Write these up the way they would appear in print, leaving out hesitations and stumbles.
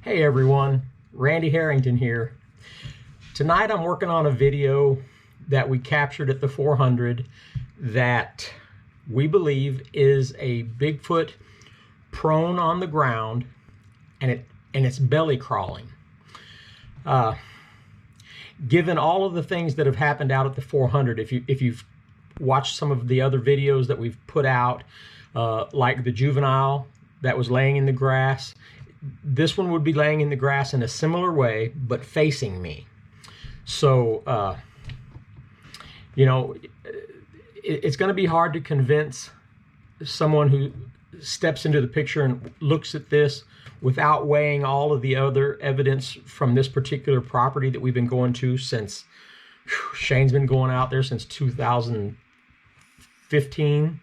Hey everyone, Randy Harrington here. Tonight I'm working on a video that we captured at the 400 that we believe is a Bigfoot prone on the ground and it's belly crawling. Given all of the things that have happened out at the 400, if you've watched some of the other videos that we've put out, like the juvenile that was laying in the grass, this one would be laying in the grass in a similar way, but facing me. So, you know, it's going to be hard to convince someone who steps into the picture and looks at this without weighing all of the other evidence from this particular property that we've been going to since, Shane's been going out there since 2015,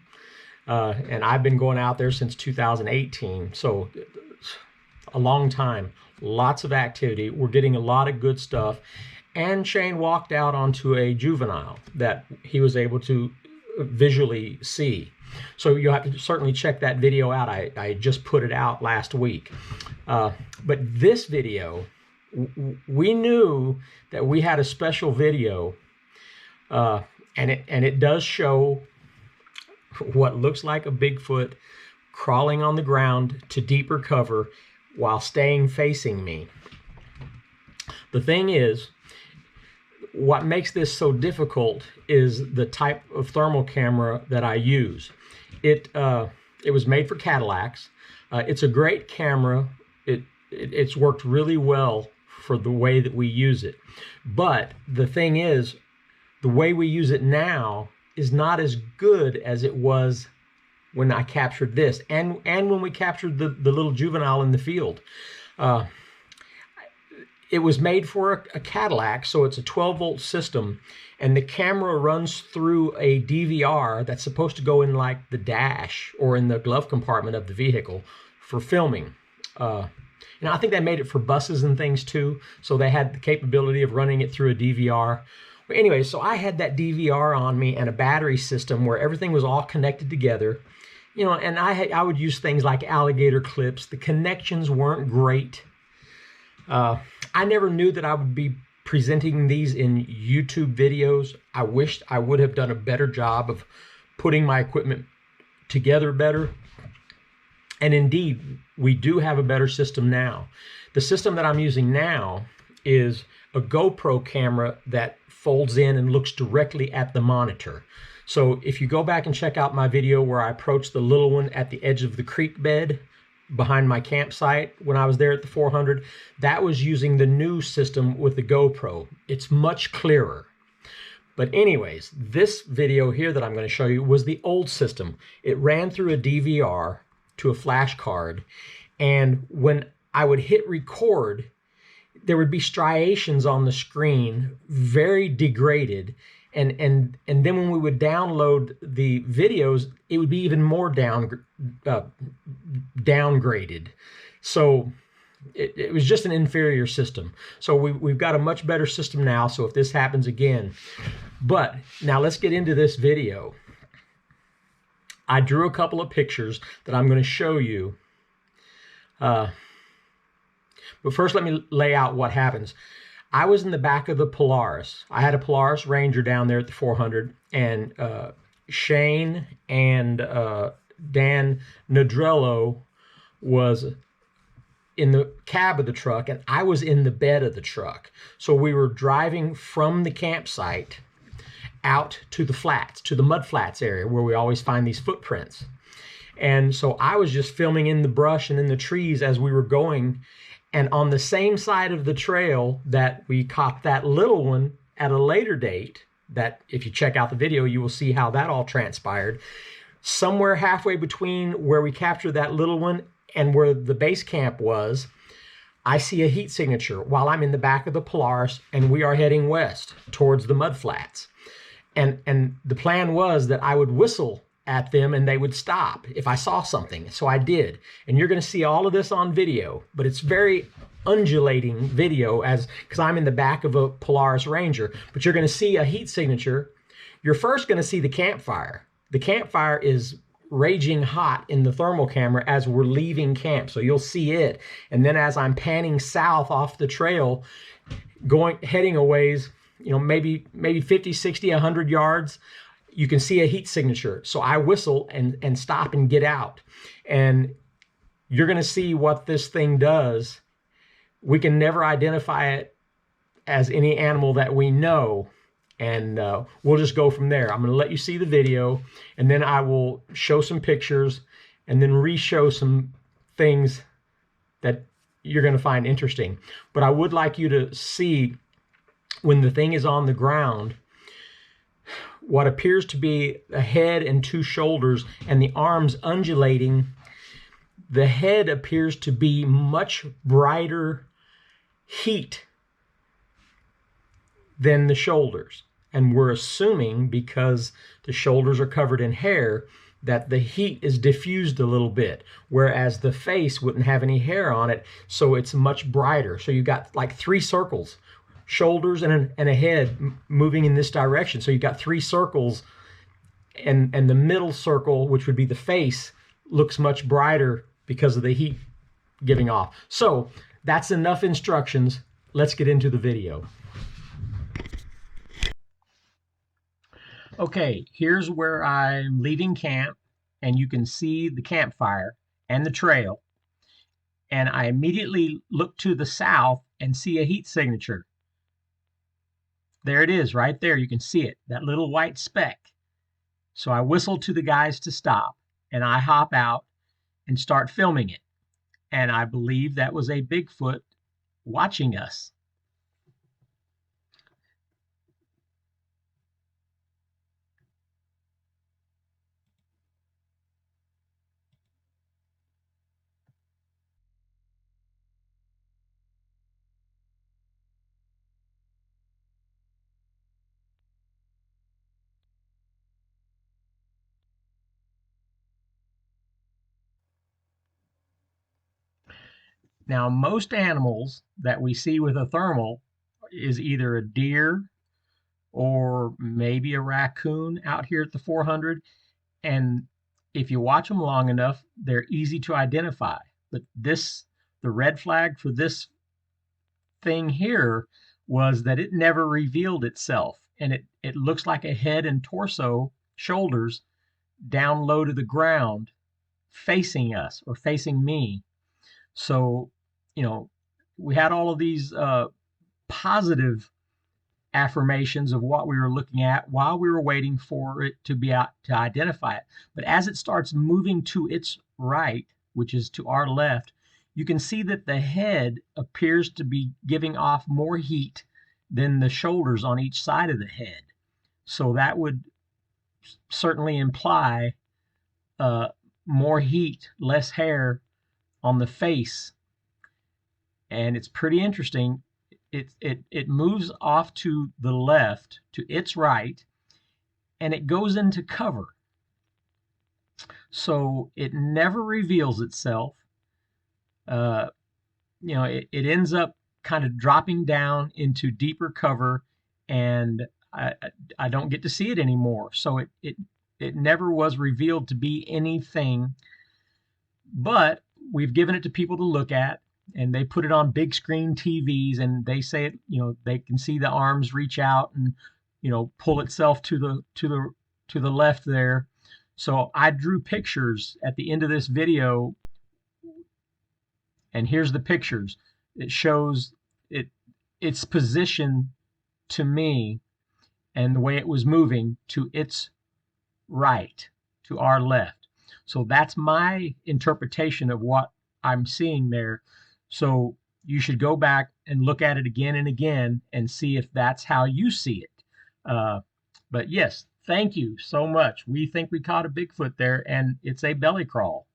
and I've been going out there since 2018. So a long time, lots of activity. We're getting a lot of good stuff. And Shane walked out onto a juvenile that he was able to visually see. So you'll have to certainly check that video out. I just put it out last week. But this video, we knew that we had a special video, and it does show what looks like a Bigfoot crawling on the ground to deeper cover while staying facing me. The thing is, what makes this so difficult is the type of thermal camera that I use. It was made for Cadillacs. It's a great camera. It's worked really well for the way that we use it. But the thing is, the way we use it now is not as good as it was when I captured this, and when we captured the little juvenile in the field. It was made for a Cadillac, so it's a 12-volt system, and the camera runs through a DVR that's supposed to go in like the dash or in the glove compartment of the vehicle for filming. And I think they made it for buses and things too, so they had the capability of running it through a DVR. But anyway, so I had that DVR on me and a battery system where everything was all connected together. You know, and I would use things like alligator clips. The connections weren't great. I never knew that I would be presenting these in YouTube videos. I wished I would have done a better job of putting my equipment together better. And indeed, we do have a better system now. The system that I'm using now is a GoPro camera that folds in and looks directly at the monitor. So if you go back and check out my video where I approached the little one at the edge of the creek bed behind my campsite when I was there at the 400, that was using the new system with the GoPro. It's much clearer. But anyways, this video here that I'm going to show you was the old system. It ran through a DVR to a flash card, and when I would hit record, there would be striations on the screen, very degraded. And then when we would download the videos, it would be even more downgraded. So it was just an inferior system. So we've got a much better system now, so if this happens again. But now let's get into this video. I drew a couple of pictures that I'm going to show you. But first, let me lay out what happens. I was in the back of the Polaris. I had a Polaris Ranger down there at the 400, and Shane and Dan Nadrello was in the cab of the truck, and I was in the bed of the truck. So we were driving from the campsite out to the flats, to the mud flats area where we always find these footprints. And so I was just filming in the brush and in the trees as we were going. And on the same side of the trail that we caught that little one at a later date, that if you check out the video, you will see how that all transpired. Somewhere halfway between where we captured that little one and where the base camp was, I see a heat signature while I'm in the back of the Polaris, and we are heading west towards the mud flats. And the plan was that I would whistle at them and they would stop if I saw something. So I did. And you're going to see all of this on video, but it's very undulating video because I'm in the back of a Polaris Ranger. But you're going to see a heat signature. You're first going to see the campfire. The campfire is raging hot in the thermal camera as we're leaving camp. So you'll see it. And then as I'm panning south off the trail, heading a ways, maybe 50, 60, 100 yards, you can see a heat signature. So I whistle and stop and get out. And you're going to see what this thing does. We can never identify it as any animal that we know. And we'll just go from there. I'm going to let you see the video, and then I will show some pictures and then re-show some things that you're going to find interesting. But I would like you to see, when the thing is on the ground, what appears to be a head and two shoulders and the arms undulating. The head appears to be much brighter heat than the shoulders. And we're assuming, because the shoulders are covered in hair, that the heat is diffused a little bit, whereas the face wouldn't have any hair on it, so it's much brighter. So you've got like three circles, shoulders and a head moving in this direction. So you've got three circles, and the middle circle, which would be the face, looks much brighter because of the heat giving off. So that's enough instructions. Let's get into the video. Okay, here's where I'm leaving camp, and you can see the campfire and the trail. And I immediately look to the south and see a heat signature. There it is, right there. You can see it, that little white speck. So I whistle to the guys to stop, and I hop out and start filming it. And I believe that was a Bigfoot watching us. Now, most animals that we see with a thermal is either a deer or maybe a raccoon out here at the 400. And if you watch them long enough, they're easy to identify. But the red flag for this thing here was that it never revealed itself. And it looks like a head and torso, shoulders, down low to the ground, facing us or facing me. So, we had all of these positive affirmations of what we were looking at while we were waiting for it to be out to identify it. But as it starts moving to its right, which is to our left, you can see that the head appears to be giving off more heat than the shoulders on each side of the head. So that would certainly imply more heat, less hair on the face. And it's pretty interesting. It moves off to the left, to its right, and it goes into cover. So it never reveals itself. It ends up kind of dropping down into deeper cover, and I don't get to see it anymore. So it never was revealed to be anything, but we've given it to people to look at. And they put it on big screen TVs, and they say it, they can see the arms reach out and, pull itself to the left there. So I drew pictures at the end of this video, and here's the pictures. It shows its position to me and the way it was moving to its right, to our left. So that's my interpretation of what I'm seeing there. So you should go back and look at it again and again and see if that's how you see it. But yes, thank you so much. We think we caught a Bigfoot there, and it's a belly crawl.